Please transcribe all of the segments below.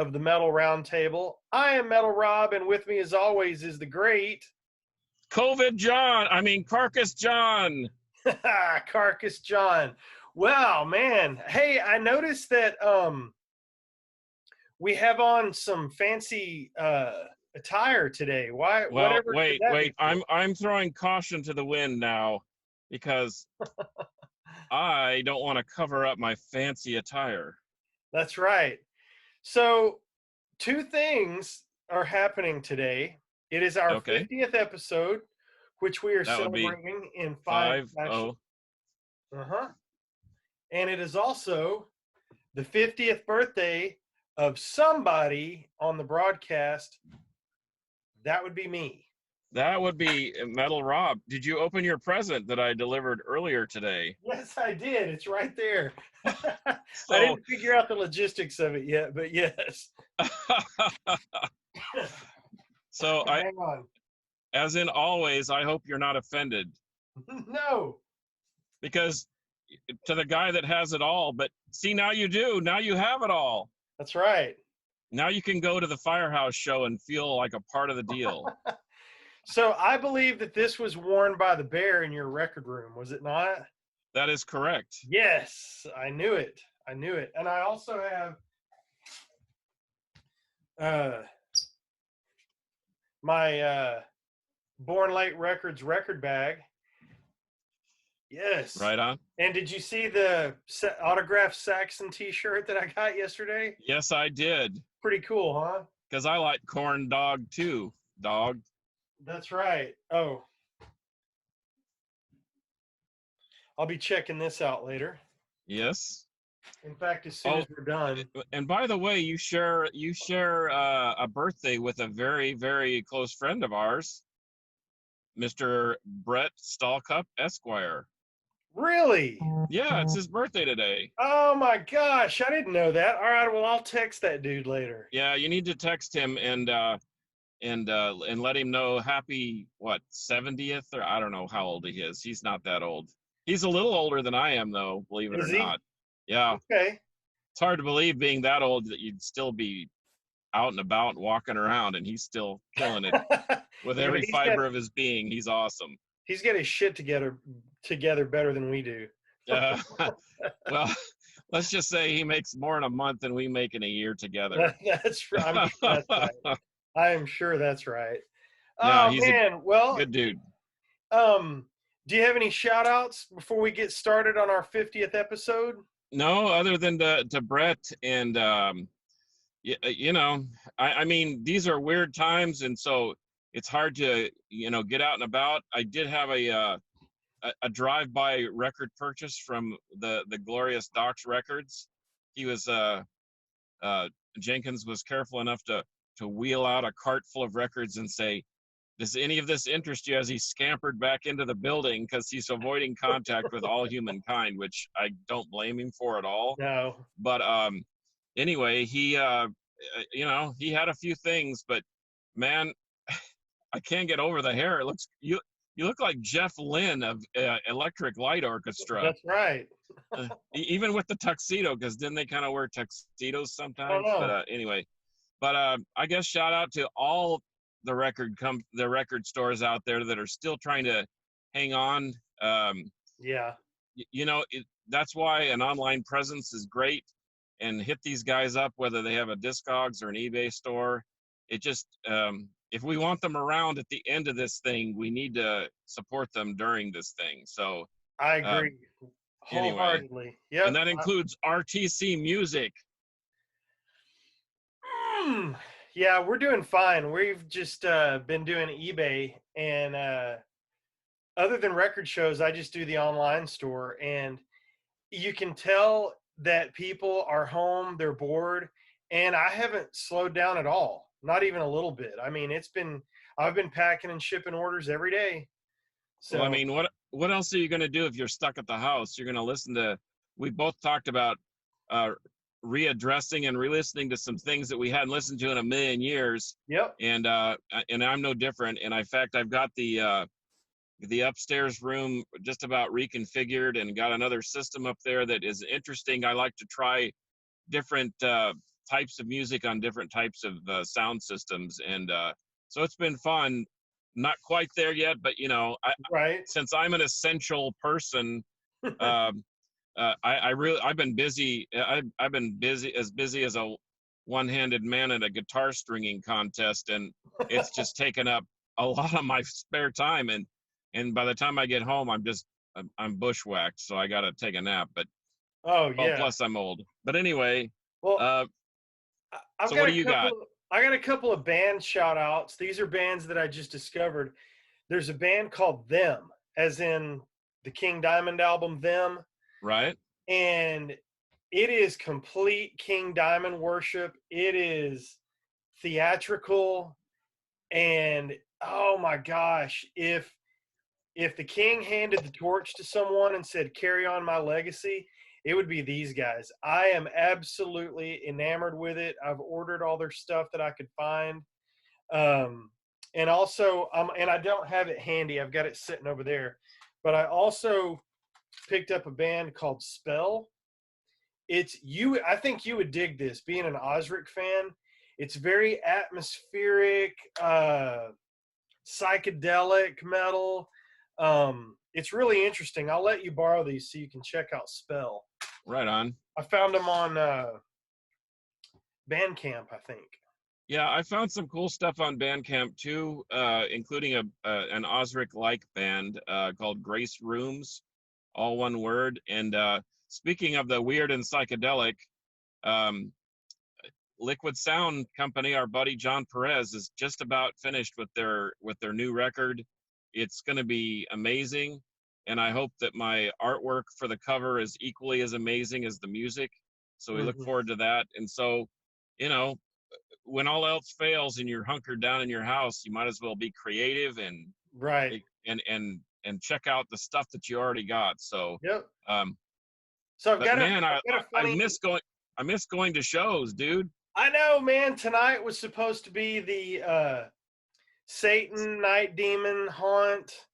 of the Metal Roundtable. I am Metal Rob, and with me, as always, is the great Carcass John. Carcass John. Well, man, hey, I noticed that we have on some fancy attire today. Why? Well, Whatever could wait, that be wait. for? I'm throwing caution to the wind now because I don't want to cover up my fancy attire. That's right. So, two things are happening today. It is our Okay, 50th episode, which we are that would be celebrating in five five. fashion. Oh, Uh-huh. And it is also the 50th birthday of somebody on the broadcast. That would be me. that would be Metal Rob. Did you open your present that I delivered earlier today? Yes, I did. It's right there. I So, didn't figure out the logistics of it yet, but yes. so Hang on. as in always, I hope you're not offended No. because to the guy that has it all, but see, now you do. Now you have it all. That's right. Now you can go to the Firehouse show and feel like a part of the deal. So I believe that this was worn by the bear in your record room, was it not? That is correct. Yes, I knew it. I knew it. And I also have my Born Late Records record bag. Yes. Right on. And did you see the autographed Saxon t-shirt that I got yesterday? Yes, I did. Pretty cool, huh? Because I like corn dog too. Dog. That's right. Oh. I'll be checking this out later. Yes. In fact, as soon as we're done. And by the way, you share a birthday with a very, very close friend of ours, Mr. Brett Stallcup, Esquire. Really? Yeah, it's his birthday today. Oh my gosh, I didn't know that. All right, well, I'll text that dude later. Yeah, you need to text him and let him know happy 70th, or I don't know how old he is. He's not that old. He's a little older than I am though, believe it Is or he? not. Yeah. Okay. It's hard to believe being that old that you'd still be out and about walking around, and he's still killing it with Yeah, every fiber of his being. He's awesome. He's got his shit together better than we do. Well, let's just say he makes more in a month than we make in a year together. That's right. That's right. I am sure that's right. Yeah, Oh he's man, well, good dude. Do you have any shout outs before we get started on our 50th episode? No, other than to Brett and I mean, these are weird times, and so it's hard to get out and about. I did have a drive-by record purchase from the glorious Docs Records. He was Jenkins was careful enough to wheel out a cart full of records and say, "Does any of this interest you?" As he scampered back into the building because he's avoiding contact with all humankind, which I don't blame him for at all. No. But anyway, he he had a few things, but man, I can't get over the hair. It looks you look like Jeff Lynne of Electric Light Orchestra. That's right. Even with the tuxedo, because then they kind of wear tuxedos sometimes. But anyway, I guess shout out to all the record stores out there that are still trying to hang on. Yeah. That's why an online presence is great, and hit these guys up, whether they have a Discogs or an eBay store. It just if we want them around at the end of this thing, we need to support them during this thing. So I agree wholeheartedly. Anyway, yeah, and that includes RTC Music. Yeah, we're doing fine. We've just been doing eBay, and other than record shows, I just do the online store, and you can tell that people are home, they're bored, and I haven't slowed down at all. Not even a little bit. I mean, I've been packing and shipping orders every day. So well, I mean, what else are you going to do if you're stuck at the house? You're going to listen to. We both talked about readdressing and re-listening to some things that we hadn't listened to in a million years. Yep. And I'm no different. And in fact, I've got the upstairs room just about reconfigured and got another system up there that is interesting. I like to try different types of music on different types of sound systems, and so it's been fun. Not quite there yet, but Right. since I'm an essential person, um, I've been busy. I've been busy as a one-handed man at a guitar stringing contest, and it's just taken up a lot of my spare time. And by the time I get home, I'm bushwhacked, so I got to take a nap. But Oh well, yeah. plus I'm old. But anyway, Well, uh, I've so got what a do you got? couple. I got a couple of band shout outs. These are bands that I just discovered. There's a band called Them, as in the King Diamond album Them, Right? and it is complete King Diamond worship. It is theatrical, and oh my gosh, if the king handed the torch to someone and said, "Carry on my legacy," it would be these guys. I am absolutely enamored with it. I've ordered all their stuff that I could find. Um, and also, and I don't have it handy. I've got it sitting over there. But I also picked up a band called Spell. It's you. I think you would dig this. Being an Osric fan, it's very atmospheric, psychedelic metal. It's really interesting. I'll let you borrow these so you can check out Spell. Right on. I found them on Bandcamp, I think. Yeah, I found some cool stuff on Bandcamp too, including an Osric-like band called Grace Rooms, all one word. And speaking of the weird and psychedelic, um, Liquid Sound Company, our buddy John Perez, is just about finished with their new record. It's going to be amazing, and I hope that my artwork for the cover is equally as amazing as the music. So we look Mm-hmm. forward to that. And so, you know, when all else fails and you're hunkered down in your house, you might as well be creative Right. and check out the stuff that you already got. So, Yep. um, So I've but got a, man, I've got a funny. I miss going to shows, dude. I know, man. Tonight was supposed to be the Satan Night Demon Haunt,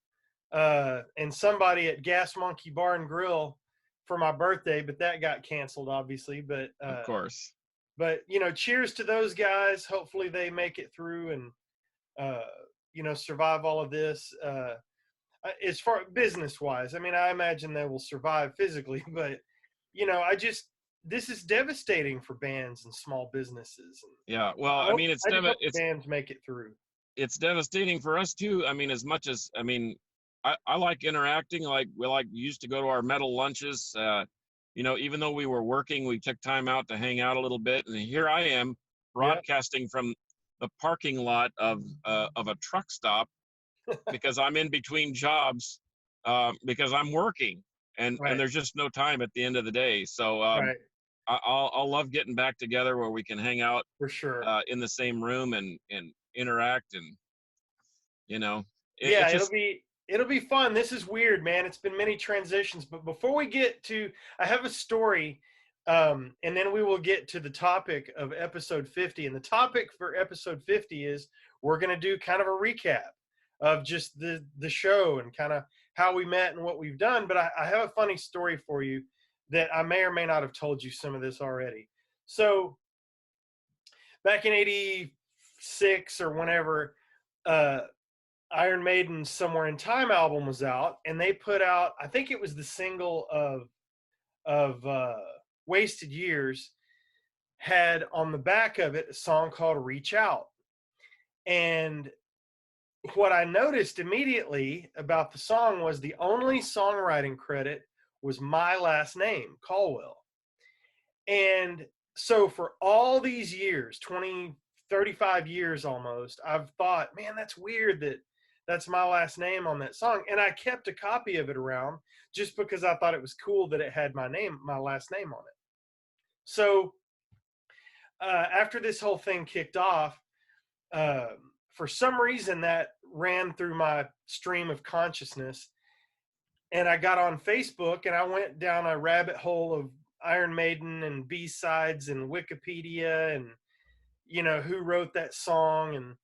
and somebody at Gas Monkey Bar and Grill for my birthday, but that got canceled, obviously. Of course. But cheers to those guys. Hopefully they make it through and uh, survive all of this. As far business wise, I mean, I imagine they will survive physically, but this is devastating for bands and small businesses. And Yeah. Well, I I hope mean, I just hope the bands make it through. it's devastating for us too. I mean, as much as I like interacting. Like we used to go to our metal lunches. Even though we were working, we took time out to hang out a little bit. And here I am Yep. broadcasting from the parking lot of a truck stop because I'm in between jobs because I'm working and Right. there's just no time at the end of the day. So Right. I'll love getting back together where we can hang out For sure. in the same room and interact and Yeah, it's just it'll be fun. This is weird, man. It's been many transitions, but before we get to, I have a story, and then we will get to the topic of episode 50. And the topic for episode 50 is we're going to do kind of a recap of just the show and kind of how we met and what we've done. But I have a funny story for you that I may or may not have told you some of this already. So back in '86 or whenever, Iron Maiden's Somewhere in Time album was out, and they put out, I think it was the single of Wasted Years, had on the back of it a song called Reach Out. And what I noticed immediately about the song was the only songwriting credit was my last name, Caldwell. And so for all these years, 20, 35 years almost, I've thought, man, that's weird that that's my last name on that song. And I kept a copy of it around just because I thought it was cool that it had my last name on it. So after this whole thing kicked off, for some reason that ran through my stream of consciousness. And I got on Facebook and I went down a rabbit hole of Iron Maiden and B-sides and Wikipedia and, who wrote that song. And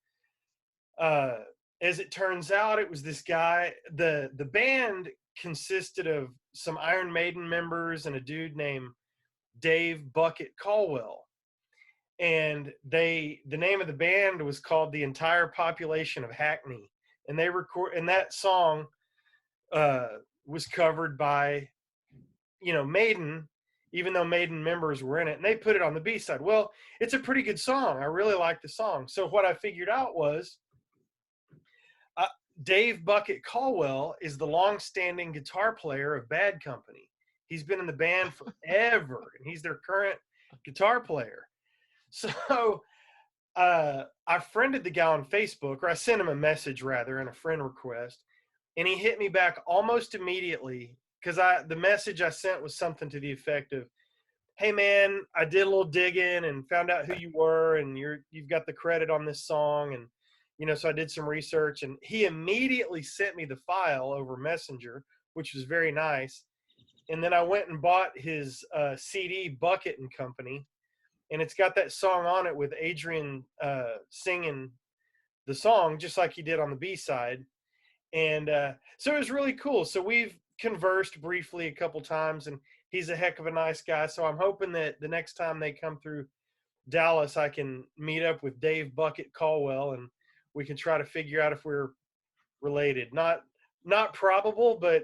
as it turns out, it was this guy. The band consisted of some Iron Maiden members and a dude named Dave Bucket Caldwell. and the name of the band was called The Entire Population of Hackney, and and that song uh, was covered by Maiden, even though Maiden members were in it, and they put it on the B side. Well, it's a pretty good song. I really like the song. So what I figured out was uh, Dave Bucket Caldwell is the long-standing guitar player of Bad Company. He's been in the band forever, and he's their current guitar player. So I friended the guy on Facebook, or I sent him a message rather, in a friend request, and he hit me back almost immediately because the message I sent was something to the effect of, "Hey man, I did a little digging and found out who you were, and you've got the credit on this song, and so I did some research." And he immediately sent me the file over Messenger, which was very nice. And then I went and bought his CD, Bucket and Company, and it's got that song on it with Adrian singing the song just like he did on the B side. And so it was really cool. So we've conversed briefly a couple times, and he's a heck of a nice guy. So I'm hoping that the next time they come through Dallas, I can meet up with Dave Bucket Caldwell, and we can try to figure out if we're related. Not probable, but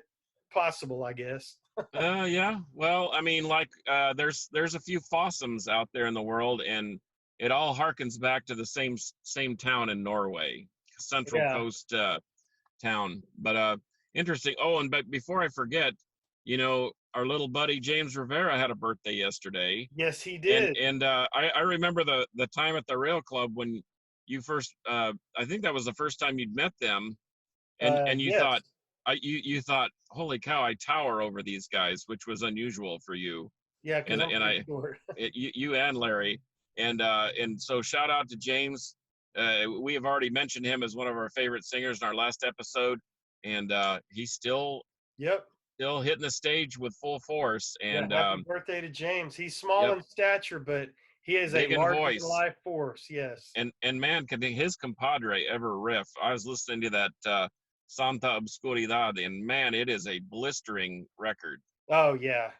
possible, I guess. Yeah. Well, I mean, like, there's a few fossums out there in the world, and it all harkens back to the same town in Norway, Central Yeah. Coast town. But interesting. Oh, and but before I forget, our little buddy James Rivera had a birthday yesterday, Yes, he and did. I remember the time at the Rail Club when you first. I think that was the first time you'd met them, and you Yes. thought, you thought, holy cow, I tower over these guys, which was unusual for you, Yeah, because and I'm and pretty I, short. you and Larry, and so shout out to James. We have already mentioned him as one of our favorite singers in our last episode, and he's Yep. still hitting the stage with full force, Yeah, and happy birthday to James. He's small yep, in stature, but he is a big in larger than voice. life force. Yes. And man, can his compadre ever riff? I was listening to that Santa Obscuridad, and man, it is a blistering record. Oh yeah.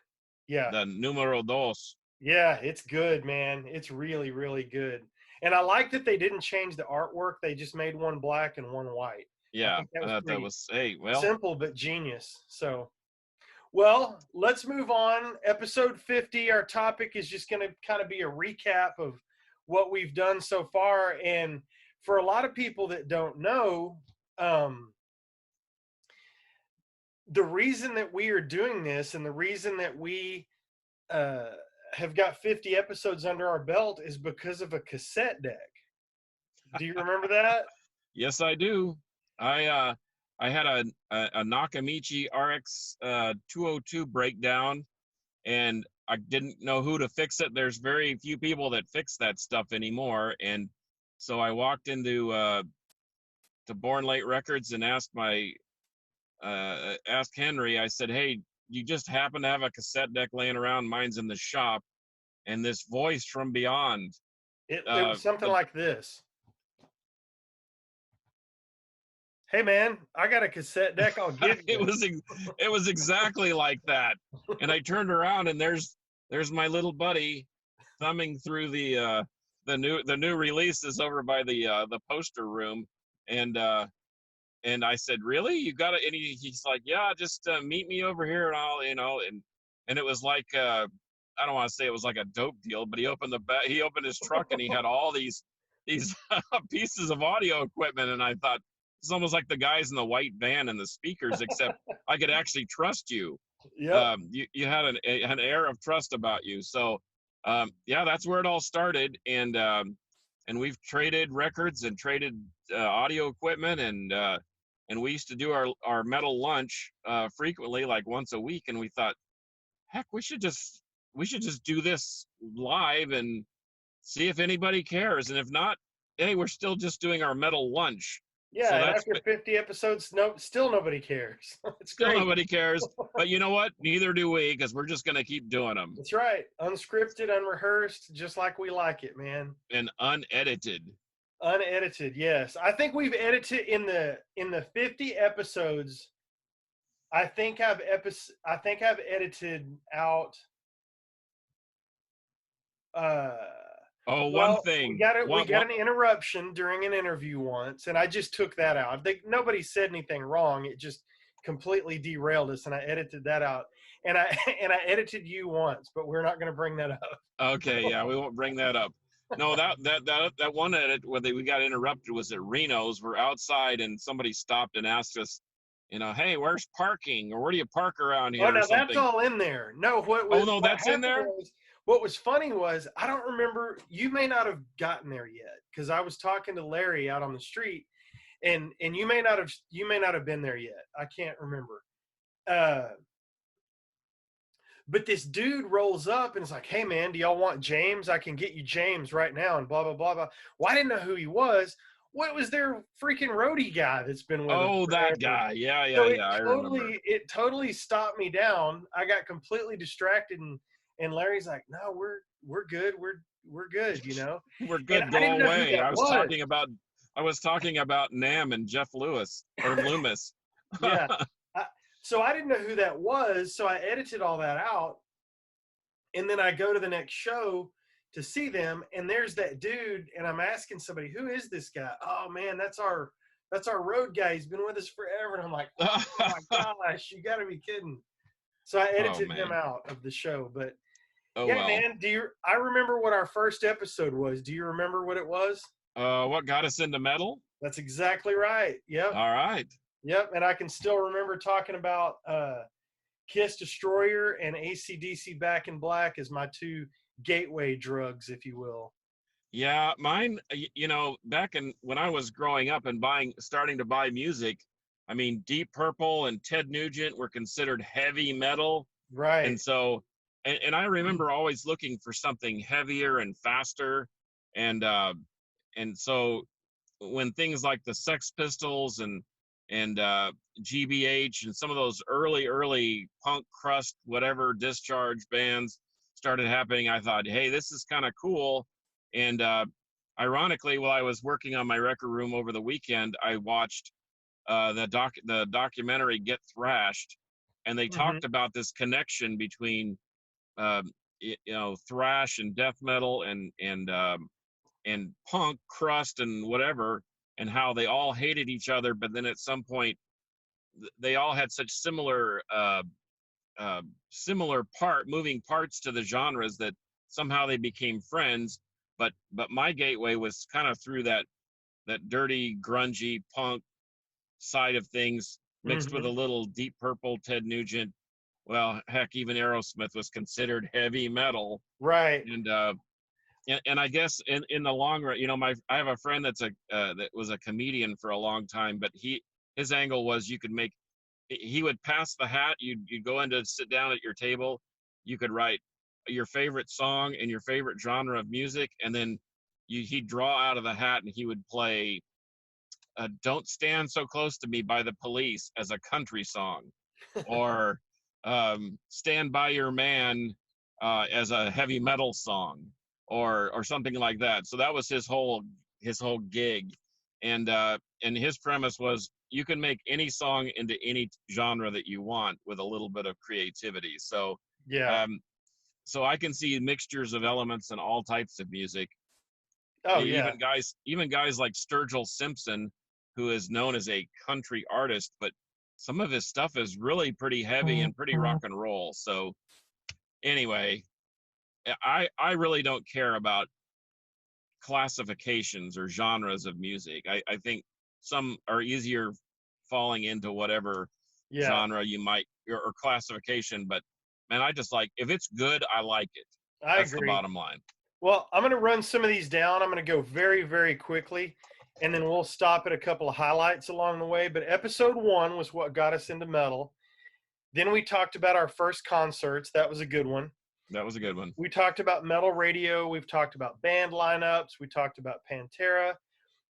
Yeah. The numero dos. Yeah, it's good, man. It's really, really good. And I like that they didn't change the artwork. They just made one black and one white. I Yeah, think that I was thought that pretty was, hey, well, simple but genius. So, well, let's move on. Episode 50, our topic is just going to kind of be a recap of what we've done so far. And for a lot of people that don't know, um, the reason that we are doing this and the reason that we uh, have got 50 episodes under our belt is because of a cassette deck. Do you remember that? yes, I do. I had a Nakamichi RX 202 breakdown, and I didn't know who to fix it. There's very few people that fix that stuff anymore, and so I walked into to Born Late Records and asked Henry. I said, "Hey, you just happen to have a cassette deck laying around? Mine's in the shop." And this voice from beyond, It uh, was something the like this. Hey man, I got a cassette deck. I'll give it you. was exactly like that. And I turned around, and there's my little buddy thumbing through the new releases over by the poster room, and I said, "Really? You got it?" And he's like, "Yeah, just meet me over here, and I'll, and it was like, I don't want to say it was like a dope deal, but he opened his truck, and he had all these pieces of audio equipment, and I thought it's almost like the guys in the white van and the speakers, except I could actually trust you. Yep. You had an air of trust about you. So yeah, that's where it all started, and we've traded records and traded audio equipment, and we used to do our metal lunch frequently, like once a week, and we thought, heck, we should just do this live and see if anybody cares, and if not, hey, we're still just doing our metal lunch. So Yeah, and after 50 episodes, no, still nobody cares. It's still great. nobody cares, but you know what? Neither do we, because we're just going to keep doing them, That's right. Unscripted, unrehearsed, just like we like it, man. and unedited. Unedited, yes. I think we've edited in the 50 episodes. I think I've edited out uh Oh, one Well, we thing. got it. We One, got one, an interruption during an interview once, and I just took that out. Nobody said anything wrong. It just completely derailed us, and I edited that out. And I and I edited you once, but we're not going to bring that up. okay, yeah, we won't bring that up. No, that one edit where we got interrupted was at Reno's. We're outside and somebody stopped and asked us, hey, where's parking, or where do you park around Oh, here or no, that's something? all in there. No, Oh no, what that's in happened there. was, what was funny was, I don't remember. You may not have gotten there yet because I was talking to Larry out on the street, and you may not have been there yet. I can't remember. Uh, but this dude rolls up and is like, "Hey man, do y'all want James? I can get you James right now." And blah blah blah blah. Well, I didn't know who he was. What was their freaking roadie guy that's been with them Oh, that forever? guy. Yeah, yeah, So it yeah. I remember. totally it totally stopped me down. I got completely distracted, and Larry's like, "No, we're good. We're good, you know." We're And good. I Go didn't know who away. that was. I was talking about Nam and Jeff Lewis or Loomis. Yeah. I, so I didn't know who that was. So I edited all that out, and then I go to the next show to see them, and there's that dude, and I'm asking somebody, "Who is this guy?" "Oh man, that's our road guy. He's been with us forever." And I'm like, "Oh my gosh, you got to be kidding!" So I Oh edited him man. out of the show. But Oh yeah, well. man, I remember what our first episode was. Do you remember what it was? What got us into metal? That's exactly right. Yep. All right. Yep. And I can still remember talking about Kiss Destroyer and ACDC Back in Black as my two gateway drugs, if you will. Yeah, mine, back in when I was growing up and starting to buy music, I mean, Deep Purple and Ted Nugent were considered heavy metal. And Right. so, and I remember always looking for something heavier and faster. And, and so when things like the Sex Pistols and GBH and some of those early punk crust, whatever discharge bands started happening, I thought, hey, this is kind of cool. And ironically, while I was working on my record room over the weekend, I watched the documentary Get Thrashed, and they Hmm. talked about this connection between uh, thrash and death metal and punk crust and whatever, and how they all hated each other, but then at some point they all had such uh, similar moving parts to the genres that somehow they became friends. But my gateway was kind of through that dirty, grungy punk side of things, mixed with a Hmm. little Deep Purple, Ted Nugent. Well, heck, even Aerosmith was considered heavy metal. Right. And and I guess in the long run, I have a friend that was a comedian for a long time, but his angle was you could make he would pass the hat. You'd go in to sit down at your table. You could write your favorite song and your favorite genre of music, and then he'd draw out of the hat and he would play "Don't Stand So Close to Me" by the Police as a country song, or "Stand by Your Man" as a heavy metal song, or something like that. So that was his whole gig, and his premise was you can make any song into any genre that you want with a little bit of creativity. So Yeah. um, so I can see mixtures of elements in all types of music. Oh yeah. Even guys like Sturgill Simpson, who is known as a country artist, but some of his stuff is really pretty heavy and pretty rock and roll. So anyway, I really don't care about classifications or genres of music. I think some are easier falling into whatever Yeah. genre you might or classification, but man, I just like if it's good, I like it. I That's the agree. bottom line. Well, I'm going to run some of these down. I'm going to go very, very quickly, and then we'll stop at a couple of highlights along the way. But episode one was what got us into metal. Then we talked about our first concerts. That was a good one. That was a good one. We talked about metal radio. We've talked about band lineups. We talked about Pantera.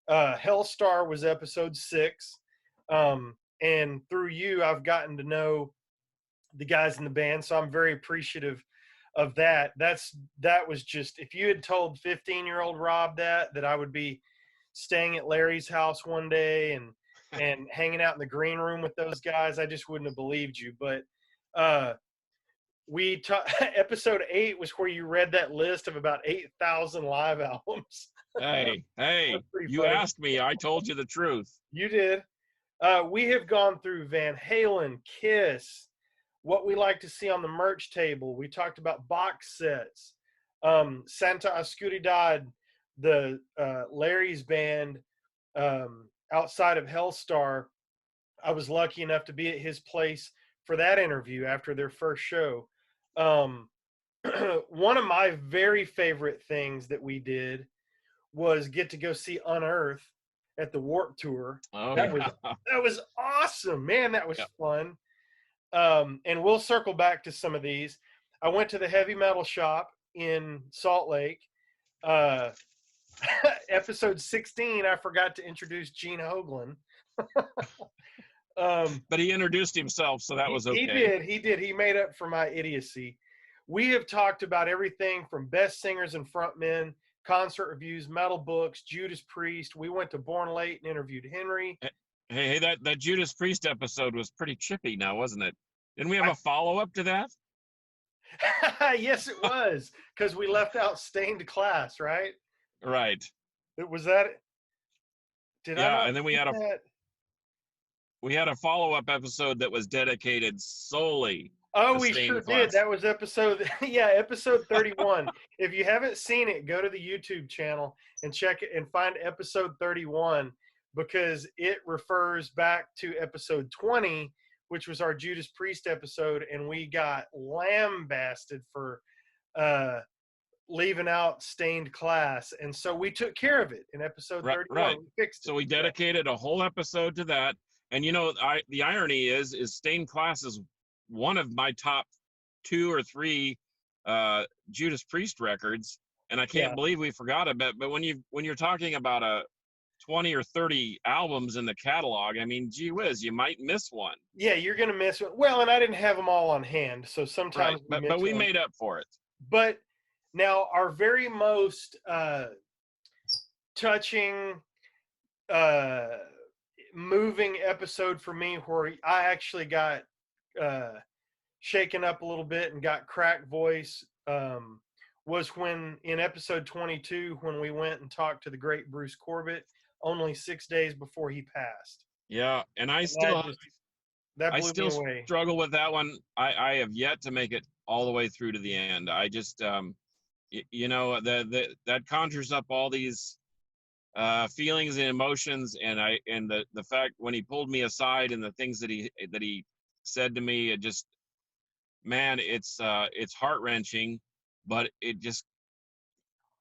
Hellstar was episode 6. And through you, I've gotten to know the guys in the band. So I'm very appreciative of that. That was just, if you had told 15-year-old Rob that I would be staying at Larry's house one day and hanging out in the green room with those guys, I just wouldn't have believed you. But uh episode 8 was where you read that list of about 8,000 live albums. Hey, That's pretty you funny. asked me, I told you the truth. You did. We have gone through Van Halen, Kiss, what we like to see on the merch table. We talked about box sets, Santa Oscuridad, the Larry's band outside of Hellstar. I was lucky enough to be at his place for that interview after their first show. Um, one of my very favorite things that we did was get to go see Unearth at the Warp Tour. Oh, That yeah. was awesome, man. That was Yep. fun. And we'll circle back to some of these. I went to the Heavy Metal Shop in Salt Lake. Episode 16, I forgot to introduce Gene Hoglan. But he introduced himself, so that was okay. He did. He made up for my idiocy. We have talked about everything from best singers and frontmen, concert reviews, metal books, Judas Priest. We went to Born Late and interviewed Henry. Hey, that Judas Priest episode was pretty chippy now, wasn't it? Didn't we have a follow-up to that? Yes, it was, because we left out Stained Class, right? Right. Was that? Did I? Yeah, and then we had a follow-up episode that was dedicated solely. Oh, to we Stained sure Class. did. That was episode, episode 31. If you haven't seen it, go to the YouTube channel and check it and find episode 31, because it refers back to episode 20, which was our Judas Priest episode, and we got lambasted for leaving out Stained Class, and so we took care of it in episode 31. Right. We fixed it. So we dedicated a whole episode to that. And the irony is Stained Class is one of my top 2 or 3 Judas Priest records, and I can't believe we forgot about it. But when you're talking about a 20 or 30 albums in the catalog, I mean, gee whiz, you might miss one. Yeah, you're gonna miss one. Well, and I didn't have them all on hand, so sometimes but we made up for it. But now our very most touching, moving episode for me, where I actually got shaken up a little bit and got cracked voice, was when in episode 22, when we went and talked to the great Bruce Corbett only 6 days before he passed. Yeah, and I still blew me away. Struggle with that one. I have yet to make it all the way through to the end. I just that conjures up all these feelings and emotions, and the fact when he pulled me aside and the things that he said to me, it just, man, it's heart-wrenching. But it just,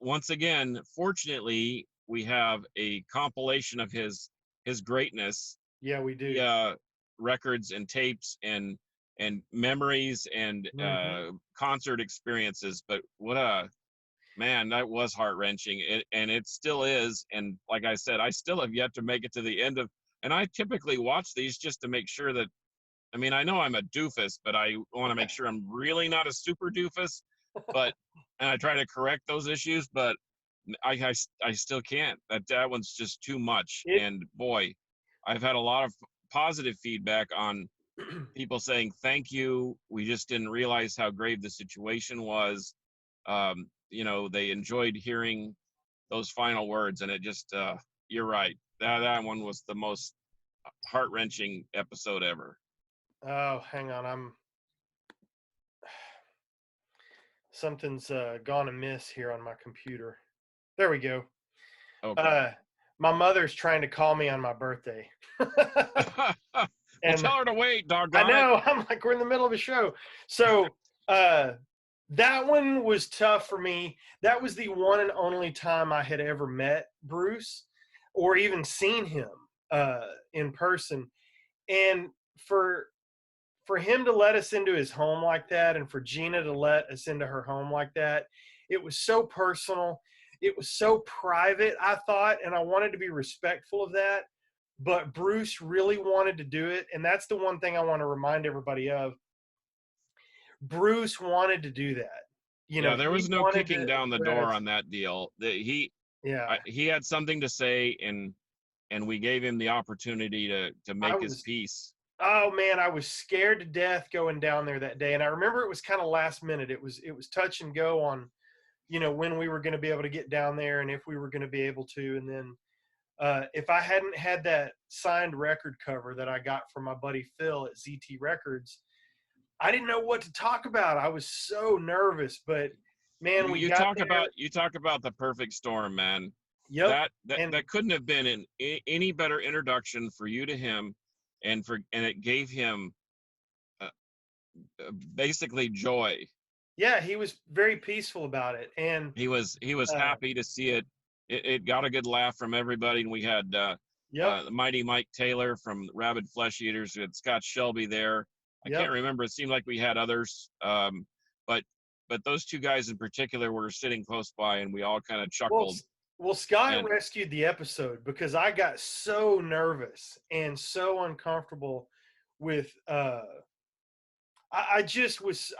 once again, fortunately, we have a compilation of his greatness. Yeah, we do. Records and tapes and memories and concert experiences. But what a man, that was heart-wrenching, and it still is. And like I said, I still have yet to make it to the end of, and I typically watch these just to make sure that, I mean, I know I'm a doofus, but I want to make sure I'm really not a super doofus. But and I try to correct those issues, but I still can't. That one's just too much. And boy, I've had a lot of positive feedback on people saying thank you. We just didn't realize how grave the situation was. They enjoyed hearing those final words, and it just you're right. That one was the most heart-wrenching episode ever. Oh, hang on, something's gone amiss here on my computer. There we go. Okay. My mother's trying to call me on my birthday. And tell her to wait, doggone I know. I'm like, we're in the middle of a show. So that one was tough for me. That was the one and only time I had ever met Bruce or even seen him in person. And for him to let us into his home like that, and for Gina to let us into her home like that, it was so personal. It was so private, I thought, and I wanted to be respectful of that. But Bruce really wanted to do it, and that's the one thing I want to remind everybody of. Bruce wanted to do that. There was no kicking down the door on that deal. He had something to say, and we gave him the opportunity to make his peace. Oh man, I was scared to death going down there that day, and I remember it was kind of last minute. It was touch and go on, when we were going to be able to get down there and if we were going to be able to. And then if I hadn't had that signed record cover that I got from my buddy Phil at ZT Records, I didn't know what to talk about. I was so nervous, but man, You we you got talk there. about you talk about the perfect storm, man. Yep. And That couldn't have been any better introduction for you to him, and it gave him uh, basically joy. yeah, he was very peaceful about it. And He was uh, happy to see it. It got a good laugh from everybody, and we had yep, Mighty Mike Taylor from Rabid Flesh Eaters. We had Scott Shelby there. I yep. can't remember. It seemed like we had others, but those two guys in particular were sitting close by, and we all kind of Well, chuckled. well, Scott And rescued the episode because I got so nervous and so uncomfortable with. I just was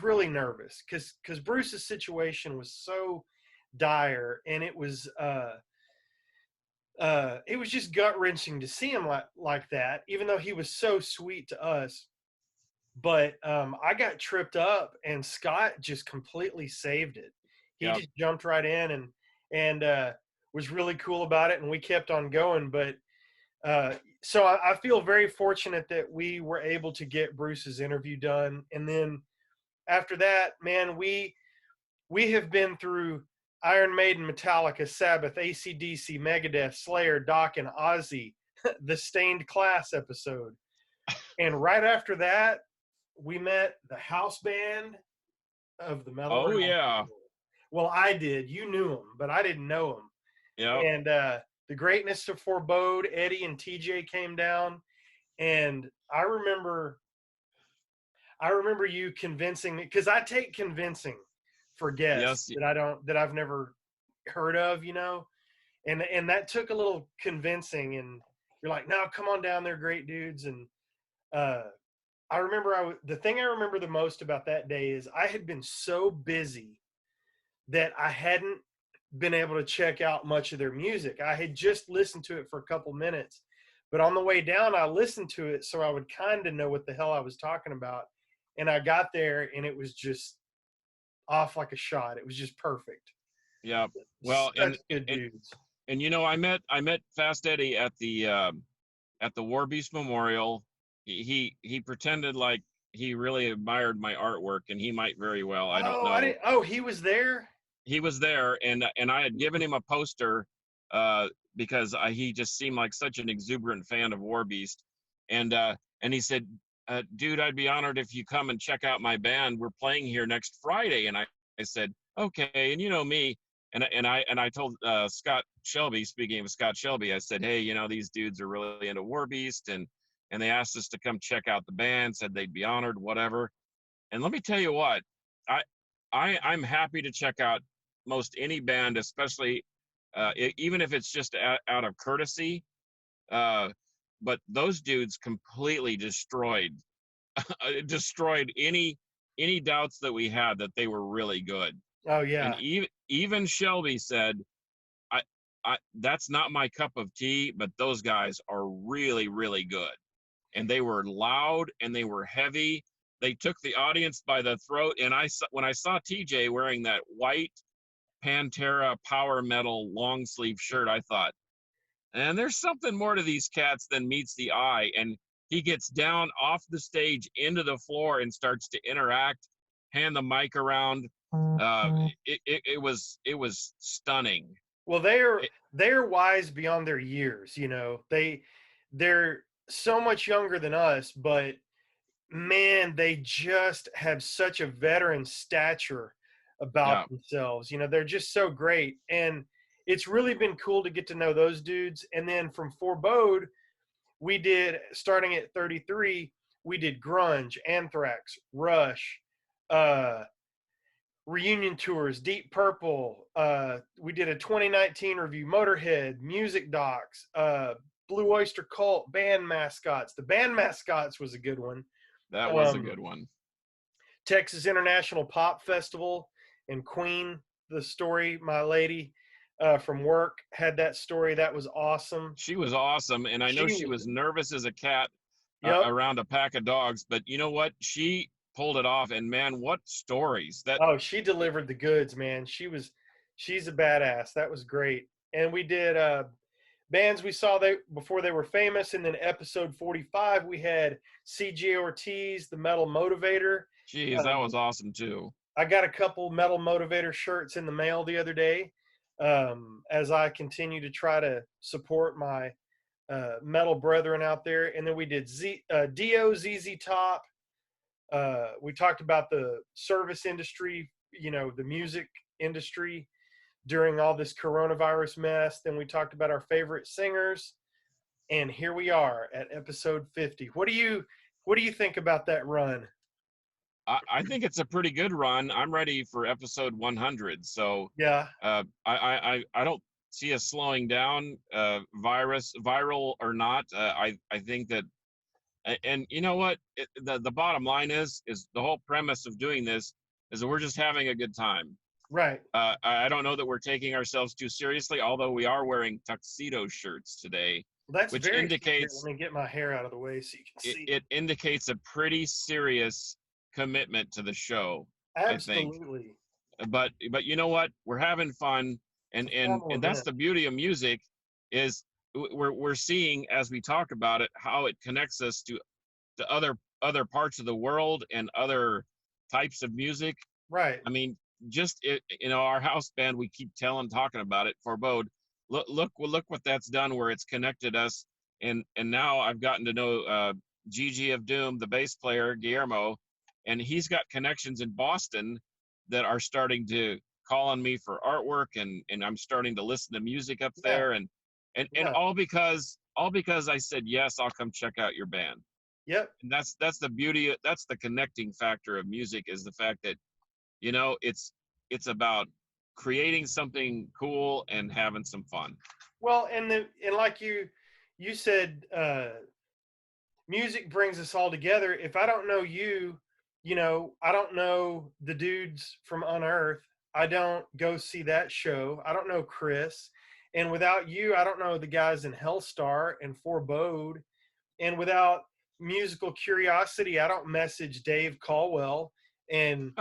really nervous because Bruce's situation was so dire, and it was just gut wrenching to see him like that, even though he was so sweet to us. But I got tripped up, and Scott just completely saved it. He yeah, just jumped right in and was really cool about it, and we kept on going. But so I feel very fortunate that we were able to get Bruce's interview done, and then after that, man, we have been through Iron Maiden, Metallica, Sabbath, AC/DC, Megadeth, Slayer, Doc, and Ozzy, the Stained Class episode. And right after that, we met the house band of the Metal oh Round yeah, Table. Well, I did. You knew them, but I didn't know them. yeah. And the Greatness to Forebode, Eddie and TJ came down, and I remember you convincing me, because I take convincing for guests Yes, that I've never heard of, and that took a little convincing. And you're like, no, come on down, they're great dudes. And uh, I remember the thing I remember the most about that day is I had been so busy that I hadn't been able to check out much of their music. I had just listened to it for a couple minutes, but on the way down, I listened to it so I would kind of know what the hell I was talking about. And I got there, and it was just off like a shot. It was just perfect. yeah. Well, Such good dudes. and I met Fast Eddie at the War Beast Memorial. He pretended like he really admired my artwork, and he might very well. I don't Oh, I know. didn't. Oh, he was there. He was there, and I had given him a poster because he just seemed like such an exuberant fan of War Beast, and he said, "Dude, I'd be honored if you come and check out my band. We're playing here next Friday." And I said, "Okay." And you know me, and I told Scott Shelby, speaking of Scott Shelby, I said, "Hey, these dudes are really into War Beast, and they asked us to come check out the band. Said they'd be honored, whatever." And let me tell you what, I I'm happy to check out most any band, especially even if it's just out of courtesy. Uh, but those dudes completely destroyed any doubts that we had that they were really good. Oh And yeah. even Shelby said, I, that's not my cup of tea, but those guys are really, really good. And they were loud and they were heavy. They took the audience by the throat. And when I saw TJ wearing that white Pantera power metal long sleeve shirt, I thought, and there's something more to these cats than meets the eye. And he gets down off the stage into the floor and starts to interact, hand the mic around. It was stunning. Well, they're It, they're wise beyond their years. They're so much younger than us, but man, they just have such a veteran stature yeah, about themselves. They're just so great. And it's really been cool to get to know those dudes. And then from Forebode, we did, starting at 33, we did grunge, Anthrax, Rush, uh, reunion tours, Deep Purple. We did a 2019 review, Motorhead, Music Docs, Blue Oyster Cult, band mascots. The band mascots was a good one. that was a Um, good one. Texas International Pop Festival and Queen, the story, my lady from work had that story. That was awesome. She was awesome, and I know She she was, was nervous as a cat Yep. around a pack of dogs. But you know what? She pulled it off, and man, what stories that Oh, she delivered the goods, man. She's a badass. That was great. And we did bands we saw they before they were famous, and then episode 45 we had CJ Ortiz, the Metal Motivator. geez, that Um, was awesome too. I got a couple Metal Motivator shirts in the mail the other day, as I continue to try to support my metal brethren out there. And then we did Dio, ZZ Top. We talked about the service industry, the music industry during all this coronavirus mess. Then we talked about our favorite singers, and here we are at episode 50. What do you think about that run? I think it's a pretty good run. I'm ready for episode 100. So Yeah, I don't see us slowing down, viral or not. I think that, and you know what? The bottom line is the whole premise of doing this is that we're just having a good time. right. I don't know that we're taking ourselves too seriously, although we are wearing tuxedo shirts today, Well, that's which very here. indicates Let me get my hair out of the way so you can see. it indicates a pretty serious commitment to the show, I think. Absolutely. But you know what? We're having fun, and It's a and formal and that's event. the beauty of music, is we're seeing as we talk about it how it connects us to other parts of the world and other types of music. Right. I mean, just our house band, we keep talking about it, Forebode. Look what that's done, where it's connected us, and now I've gotten to know Gigi of Doom, the bass player Guillermo, and he's got connections in Boston that are starting to call on me for artwork, and I'm starting to listen to music up Yeah. there, and Yeah. all because I said yes, I'll come check out your band. Yep. And that's the beauty, that's the connecting factor of music, is the fact that it's about creating something cool and having some fun. Well, and like you said, music brings us all together. If I don't know you, I don't know the dudes from Unearth. I don't go see that show. I don't know Chris. And without you, I don't know the guys in Hellstar and Forebode. And without musical curiosity, I don't message Dave Caldwell and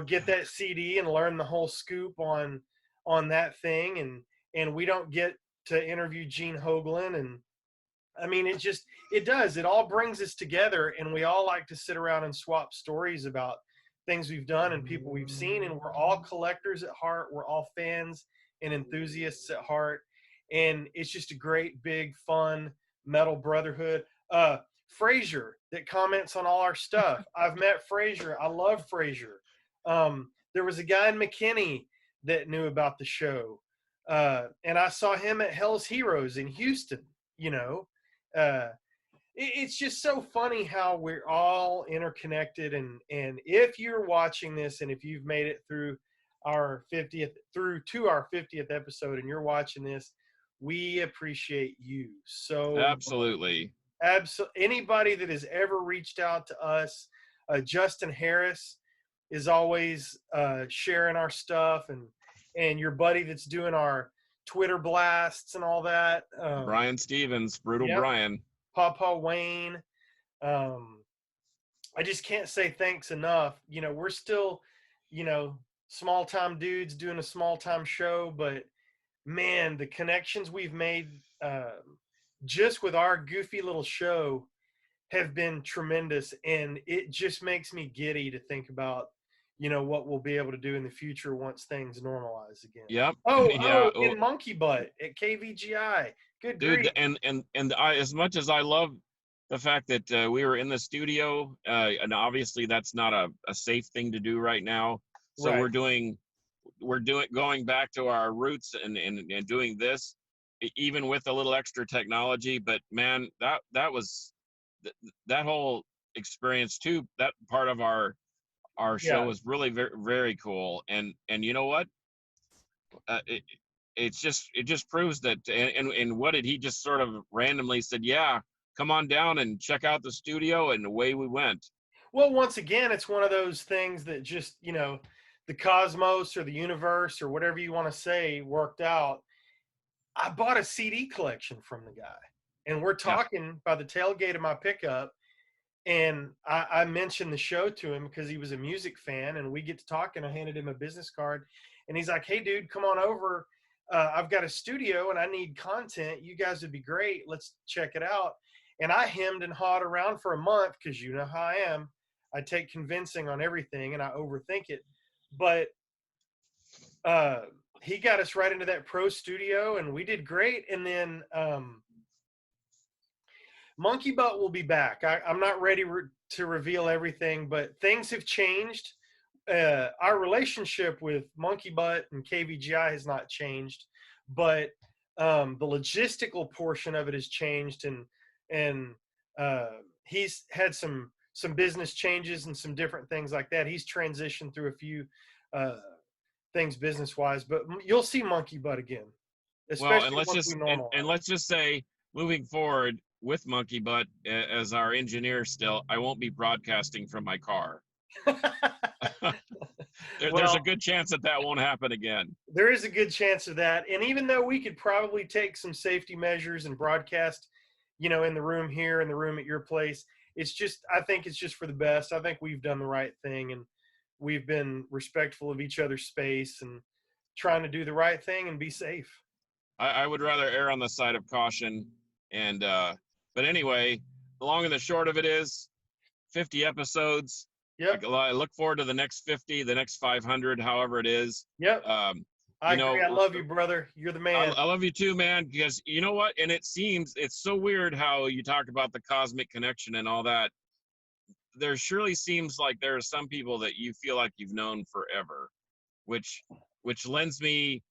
get that CD and learn the whole scoop on that thing. And we don't get to interview Gene Hoglan. And I mean, it all brings us together, and we all like to sit around and swap stories about things we've done and people we've seen. And we're all collectors at heart. We're all fans and enthusiasts at heart. And it's just a great, big, fun metal brotherhood. Frazier that comments on all our stuff. I've met Frazier. I love Frazier. There was a guy in McKinney that knew about the show. And I saw him at Hell's Heroes in Houston, uh, it's just so funny how we're all interconnected. And if you're watching this and if you've made it through our 50th through to our 50th episode and you're watching this, we appreciate you so Absolutely. Anybody that has ever reached out to us. Justin Harris is always sharing our stuff, and your buddy that's doing our Twitter blasts and all that. Brian Stevens, Brutal Yep. Brian. Papa Wayne. I just can't say thanks enough. We're still, small time dudes doing a small time show, but man, the connections we've made just with our goofy little show have been tremendous. And it just makes me giddy to think about, what we'll be able to do in the future once things normalize again. Yep. Oh, Yeah. in Monkey Butt at KVGI. Good grief. Dude, and I, as much as I love the fact that we were in the studio, and obviously that's not a safe thing to do right now. So Right. we're going back to our roots and doing this, even with a little extra technology. But man, that was that whole experience too. That part of our show Yeah. was really very, very cool. And you know what? It just proves that. And what did he just sort of randomly said? Yeah, come on down and check out the studio, and away we went. Well, once again, it's one of those things that just, the cosmos or the universe or whatever you want to say worked out. I bought a CD collection from the guy. and we're Yeah. talking by the tailgate of my pickup, and I mentioned the show to him because he was a music fan, and we get to talking. I handed him a business card, and he's like, "Hey, dude, come on over. I've got a studio, and I need content. You guys would be great. Let's check it out." And I hemmed and hawed around for a month because you know how I am. I take convincing on everything, and I overthink it. But uh, he got us right into that pro studio, and we did great. And then Monkey Butt will be back. I'm not ready to reveal everything, but things have changed. Our relationship with Monkey Butt and KVGI has not changed, but the logistical portion of it has changed, and he's had some business changes and some different things like that. He's transitioned through a few uh, things business wise, but you'll see Monkey Butt again, Well, and especially let's once we just and normalize. let's just say, moving forward with Monkey Butt as our engineer, still, I won't be broadcasting from my car. There's a Well, good chance that that won't happen again. there is a good chance of that. And even though we could probably take some safety measures and broadcast, in the room here, in the room at your place, I think it's just for the best. I think we've done the right thing, and we've been respectful of each other's space and trying to do the right thing and be safe. I would rather err on the side of caution. And but anyway, the long and the short of it is 50 episodes. Yep. I look forward to the next 50, the next 500, however it is. Yep. Um, I you agree. know, I love you, brother. You're the man. I love you too, man, because you know what? And it seems it's so weird how you talk about the cosmic connection and all that. There surely seems like there are some people that you feel like you've known forever, which lends me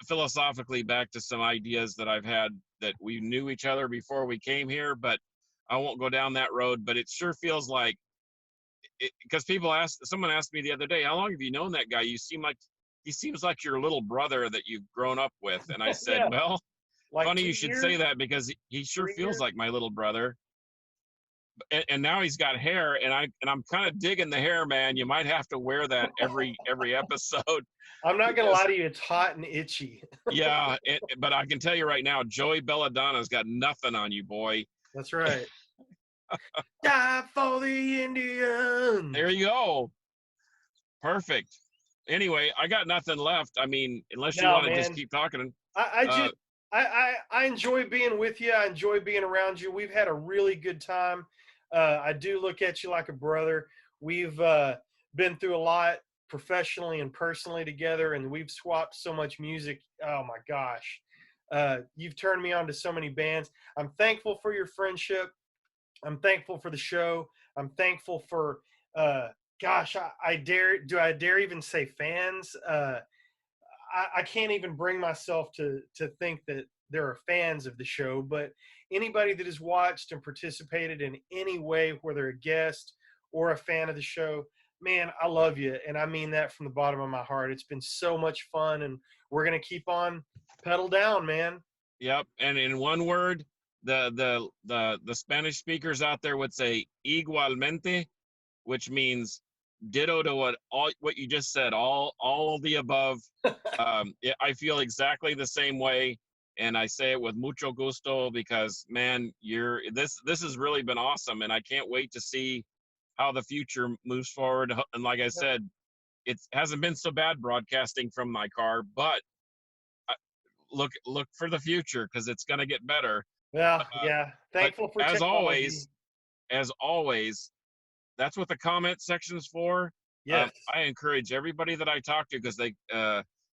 philosophically back to some ideas that I've had that we knew each other before we came here, but I won't go down that road. But it sure feels like, because someone asked me the other day, how long have you known that guy? He seems like your little brother that you've grown up with. And I said, Yeah. well, Like funny you 2 should years, say that, because he sure 3 years. feels like my little brother. And now he's got hair, and I'm kind of digging the hair, man. You might have to wear that every episode. I'm not going to lie Because to you. It's hot and itchy. yeah, but I can tell you right now, Joey Belladonna's got nothing on you, boy. That's right. Die for the Indians. There you go. Perfect. Anyway, I got nothing left. I mean, unless you No, want to just man. keep talking. I Uh, just I enjoy being with you. I enjoy being around you. We've had a really good time. I do look at you like a brother. We've been through a lot professionally and personally together, and we've swapped so much music. Oh my gosh. You've turned me on to so many bands. I'm thankful for your friendship. I'm thankful for the show. I'm thankful for uh gosh, I dare even say fans? I can't even bring myself to think that there are fans of the show, but anybody that has watched and participated in any way, whether a guest or a fan of the show, man, I love you, and I mean that from the bottom of my heart. It's been so much fun, and we're gonna keep on pedal down, man. yep. And in one word, the Spanish speakers out there would say igualmente, which means ditto to what you just said. All the above. I feel exactly the same way, and I say it with mucho gusto, because man, this has really been awesome, and I can't wait to see how the future moves forward. And like I said, it hasn't been so bad broadcasting from my car, but look for the future, because it's going to get better. Yeah, Uh, yeah. but Thankful for technology. as always, that's what the comment section's for. Yes. I encourage everybody that I talk to, because they,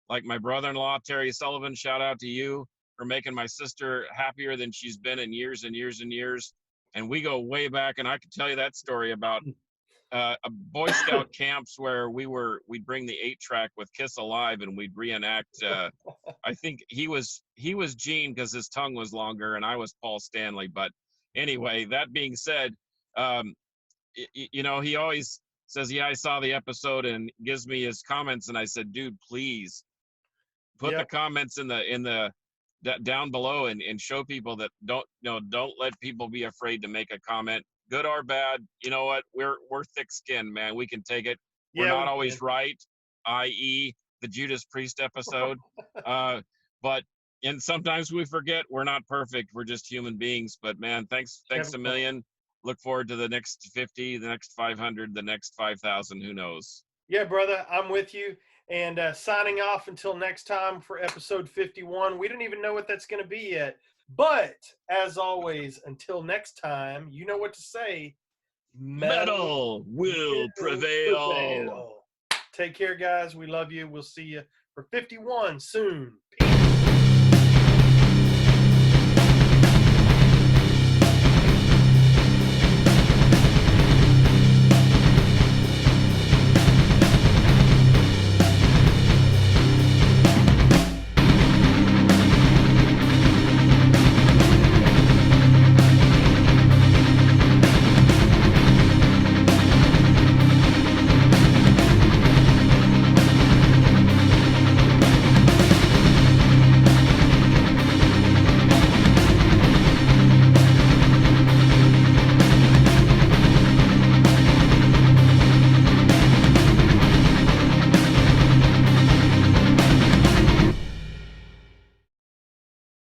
like my brother-in-law, Terry Sullivan, shout out to you for making my sister happier than she's been in years and years and years. And we go way back, and I can tell you that story about a Boy Scout camps where we'd bring the 8-track with Kiss Alive, and we'd reenact. I think he was Gene, because his tongue was longer, and I was Paul Stanley. But anyway, that being said, he always says, "Yeah, I saw the episode," and gives me his comments. And I said, "Dude, please put the Yep. comments in the down below, and show people that don't let people be afraid to make a comment, good or bad. You know what? We're thick-skinned, man. We can take it. We're Yeah, not we can. always right, i.e., the Judas Priest episode, but And sometimes we forget we're not perfect. We're just human beings. But man, thanks Having a fun. million. Look forward to the next 50, the next 500, the next 5,000. Who knows? Yeah, brother, I'm with you. And signing off until next time for episode 51. We don't even know what that's going to be yet. But as always, until next time, you know what to say. Metal Metal will will prevail. prevail. Take care, guys. We love you. We'll see you for 51 soon. Peace.